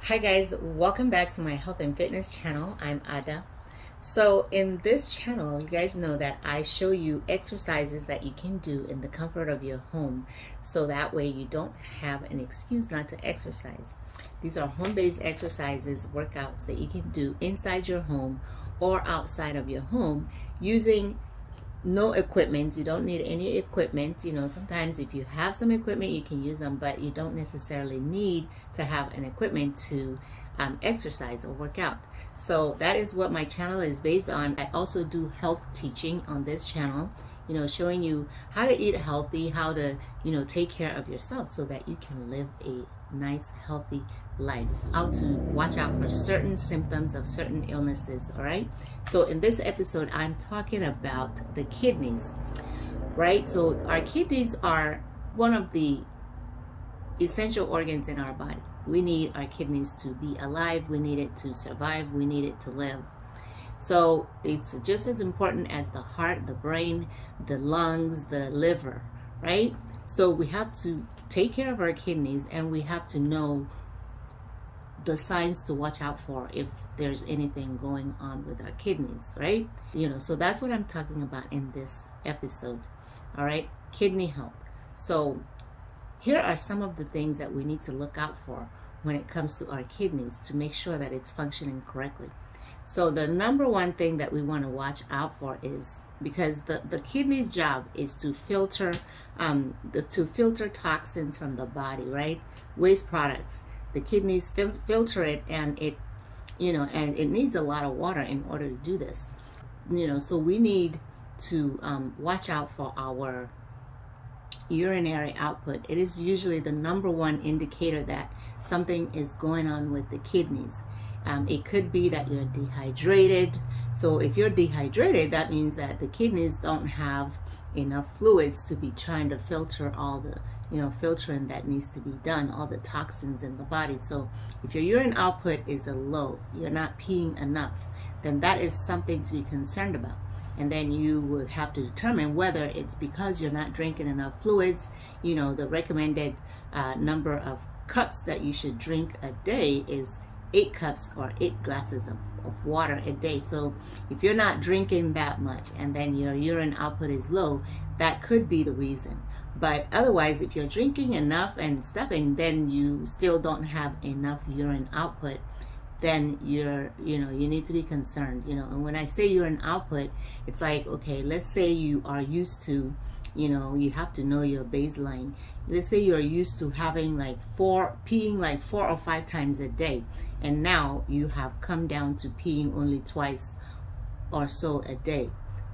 Hi guys, welcome back to my health and fitness channel. I'm Ada. So in this channel, you guys know that I show you exercises that you can do in the comfort of your home, so that way you don't have an excuse not to exercise. These are home-based exercises, workouts that you can do inside your home or outside of your home using no equipment. You don't need any equipment. You know, sometimes if you have some equipment, you can use them, but you don't necessarily need to have an equipment to exercise or work out. So that is what my channel is based on. I also do health teaching on this channel, you know, showing you how to eat healthy, how to, you know, take care of yourself so that you can live a nice, healthy life, how to watch out for certain symptoms of certain illnesses. All right, so in this episode I'm talking about the kidneys, right? So our kidneys are one of the essential organs in our body. We need our kidneys to be alive, we need it to survive, we need it to live. So it's just as important as the heart, the brain, the lungs, the liver, right? So we have to take care of our kidneys, and we have to know the signs to watch out for if there's anything going on with our kidneys, right? You know, so that's what I'm talking about in this episode. All right, kidney health. So here are some of the things that we need to look out for when it comes to our kidneys to make sure that it's functioning correctly. So the number one thing that we want to watch out for is, because the kidney's job is to filter toxins from the body, right? Waste products. The kidneys filter it, and it, you know, and it needs a lot of water in order to do this. You know, so we need to watch out for our urinary output. It is usually the number one indicator that something is going on with the kidneys. It could be that you're dehydrated. So if you're dehydrated, that means that the kidneys don't have enough fluids to be trying to filter all the, you know, filtering that needs to be done, all the toxins in the body. So if your urine output is low, you're not peeing enough, then that is something to be concerned about. And then you would have to determine whether it's because you're not drinking enough fluids. You know, the recommended number of cups that you should drink a day is 8 cups or 8 glasses of water a day. So if you're not drinking that much and then your urine output is low, that could be the reason. But otherwise, if you're drinking enough and stuff and then you still don't have enough urine output, then you need to be concerned. You know, and when I say urine output, it's like, okay, let's say you are used to, you know, you have to know your baseline. Let's say you're used to having peeing like 4 or 5 times a day, and now you have come down to peeing only twice or so a day.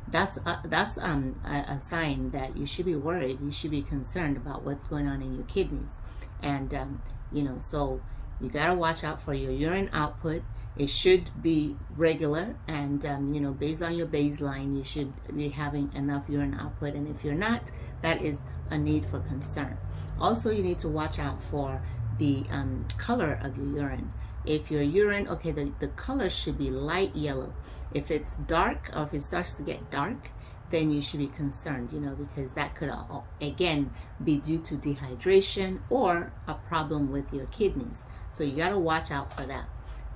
That's a sign that you should be worried. You should be concerned about what's going on in your kidneys. And you know, so you gotta watch out for your urine output. It should be regular, and you know, based on your baseline, you should be having enough urine output. And if you're not, that is a need for concern. Also, you need to watch out for the color of your urine. If your urine, okay, the color should be light yellow. If it's dark, or if it starts to get dark, then you should be concerned, you know, because that could again be due to dehydration or a problem with your kidneys. So you got to watch out for that.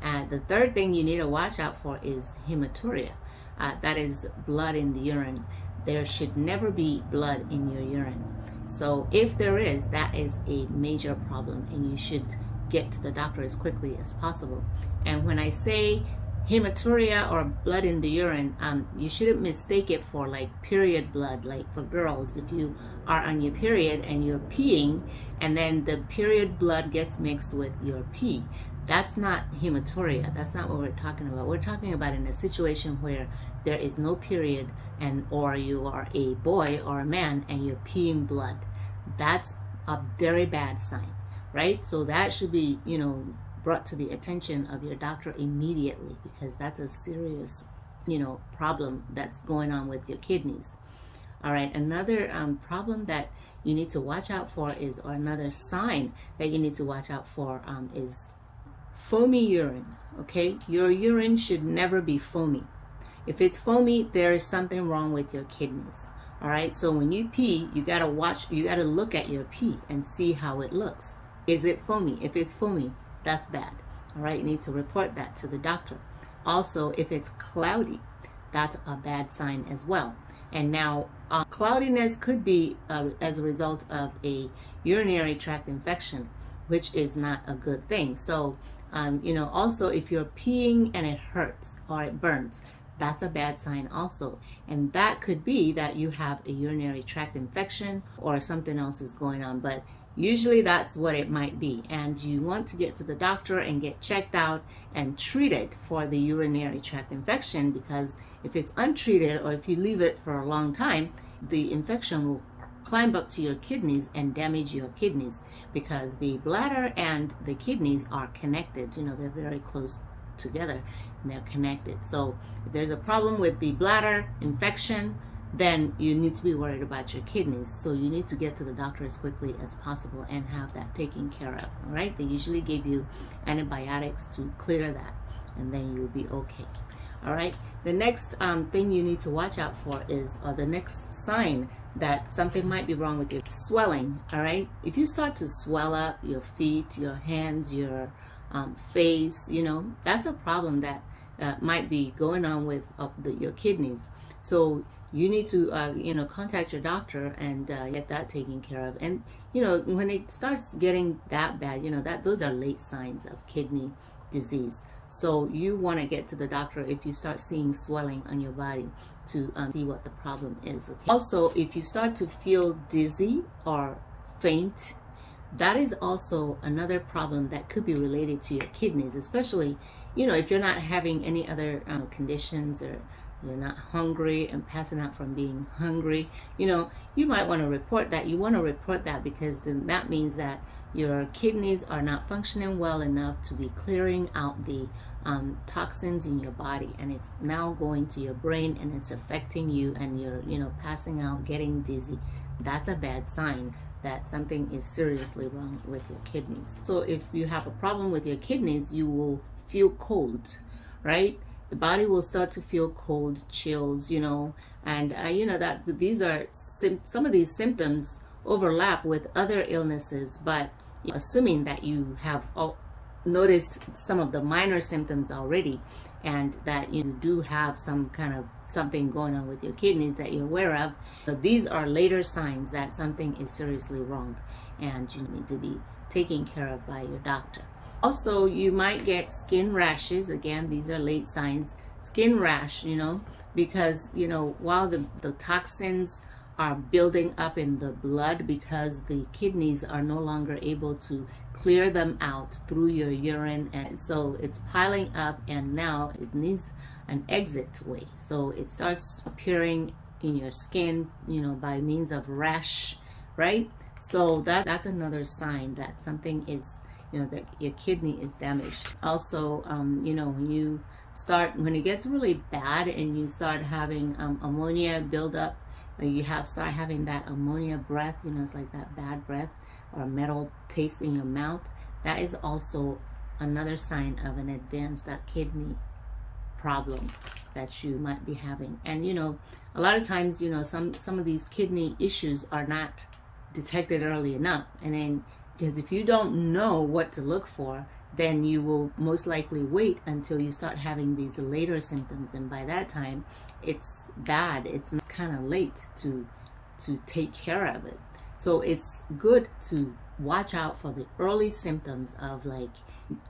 And the third thing you need to watch out for is hematuria. That is blood in the urine. There should never be blood in your urine. So if there is, that is a major problem, and you should get to the doctor as quickly as possible. And when I say hematuria or blood in the urine, you shouldn't mistake it for like period blood. Like for girls, if you are on your period and you're peeing, and then the period blood gets mixed with your pee, that's not hematuria. That's not what we're talking about. We're talking about in a situation where there is no period, and or you are a boy or a man and you're peeing blood. That's a very bad sign, right? So that should be, you know, brought to the attention of your doctor immediately, because that's a serious, you know, problem that's going on with your kidneys. All right, another problem that you need to watch out for is, or another sign that you need to watch out for is foamy urine. Okay, your urine should never be foamy. If it's foamy, there is something wrong with your kidneys. All right, so when you pee, you gotta look at your pee and see how it looks. Is it foamy? If it's foamy, that's bad. All right, you need to report that to the doctor. Also, if it's cloudy, that's a bad sign as well. And now cloudiness could be as a result of a urinary tract infection, which is not a good thing. So also if you're peeing and it hurts or it burns, that's a bad sign also. And that could be that you have a urinary tract infection or something else is going on, but usually that's what it might be. And you want to get to the doctor and get checked out and treated for the urinary tract infection, because if it's untreated or if you leave it for a long time, the infection will climb up to your kidneys and damage your kidneys, because the bladder and the kidneys are connected. They're very close together and they're connected. So if there's a problem with the bladder infection, then you need to be worried about your kidneys. So you need to get to the doctor as quickly as possible and have that taken care of. All right, they usually give you antibiotics to clear that, and then you'll be okay. All right, the next thing you need to watch out for is, or the next sign that something might be wrong with your swelling. All right, if you start to swell up your feet, your hands, your face, that's a problem that might be going on with your kidneys. So you need to contact your doctor and get that taken care of. And when it starts getting that bad, those are late signs of kidney disease. So you want to get to the doctor if you start seeing swelling on your body to see what the problem is. Okay? Also, if you start to feel dizzy or faint, that is also another problem that could be related to your kidneys, especially if you're not having any other conditions, or you're not hungry and passing out from being hungry. You might want to report that. You want to report that because then that means that your kidneys are not functioning well enough to be clearing out the toxins in your body, and it's now going to your brain and it's affecting you, and you're passing out, getting dizzy. That's a bad sign that something is seriously wrong with your kidneys. So if you have a problem with your kidneys, you will feel cold, right? The body will start to feel cold, chills, and that these are some of these symptoms overlap with other illnesses, but assuming that you have noticed some of the minor symptoms already, and that you do have some kind of something going on with your kidneys that you're aware of, but these are later signs that something is seriously wrong and you need to be taken care of by your doctor. Also, you might get skin rashes. Again, these are late signs. Skin rash, because while the toxins are building up in the blood, because the kidneys are no longer able to clear them out through your urine, and so it's piling up, and now it needs an exit way. So it starts appearing in your skin, by means of rash, right? So that's another sign that something is, that your kidney is damaged. Also, when it gets really bad and you start having ammonia build up, you start having that ammonia breath, it's like that bad breath or metal taste in your mouth. That is also another sign of an advanced kidney problem that you might be having. And a lot of times, some of these kidney issues are not detected early enough, and then because if you don't know what to look for, then you will most likely wait until you start having these later symptoms, and by that time it's bad. It's kind of late to take care of it. So it's good to watch out for the early symptoms of like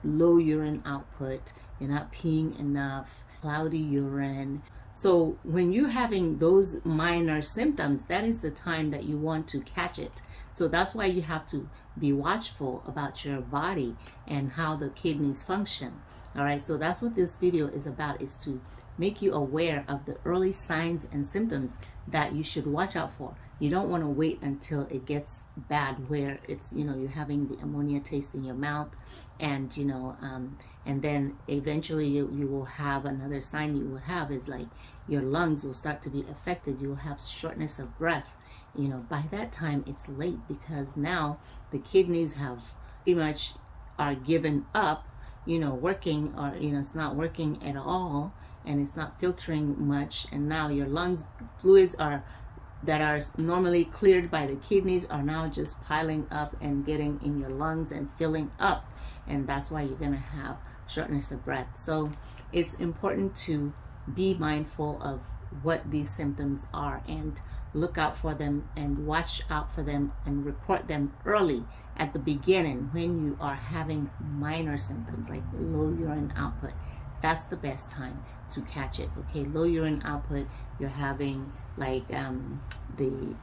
low urine output, you're not peeing enough, cloudy urine. So when you're having those minor symptoms, that is the time that you want to catch it. So that's why you have to be watchful about your body and how the kidneys function. All right, so that's what this video is about, is to make you aware of the early signs and symptoms that you should watch out for. You don't want to wait until it gets bad, where it's, you're having the ammonia taste in your mouth, and and then eventually you will have another sign you will have is like your lungs will start to be affected. You will have shortness of breath. By that time it's late, because now the kidneys have pretty much are given up, working, or it's not working at all, and it's not filtering much, and now your lungs fluids that are normally cleared by the kidneys are now just piling up and getting in your lungs and filling up, and that's why you're going to have shortness of breath. So it's important to be mindful of what these symptoms are and look out for them and watch out for them and report them early at the beginning when you are having minor symptoms like low urine output. That's the best time to catch it. Okay, low urine output, you're having like the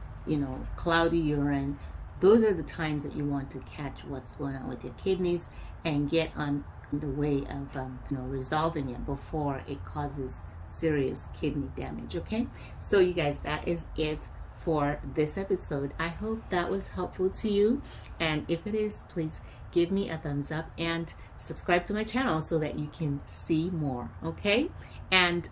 cloudy urine. Those are the times that you want to catch what's going on with your kidneys and get on the way of resolving it before it causes serious kidney damage. Okay, so you guys, that is it for this episode. I hope that was helpful to you, and if it is, please give me a thumbs up and subscribe to my channel so that you can see more. Okay, and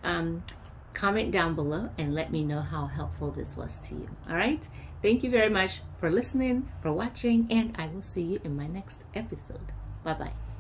comment down below and let me know how helpful this was to you. All right, thank you very much for listening, for watching, and I will see you in my next episode. Bye bye.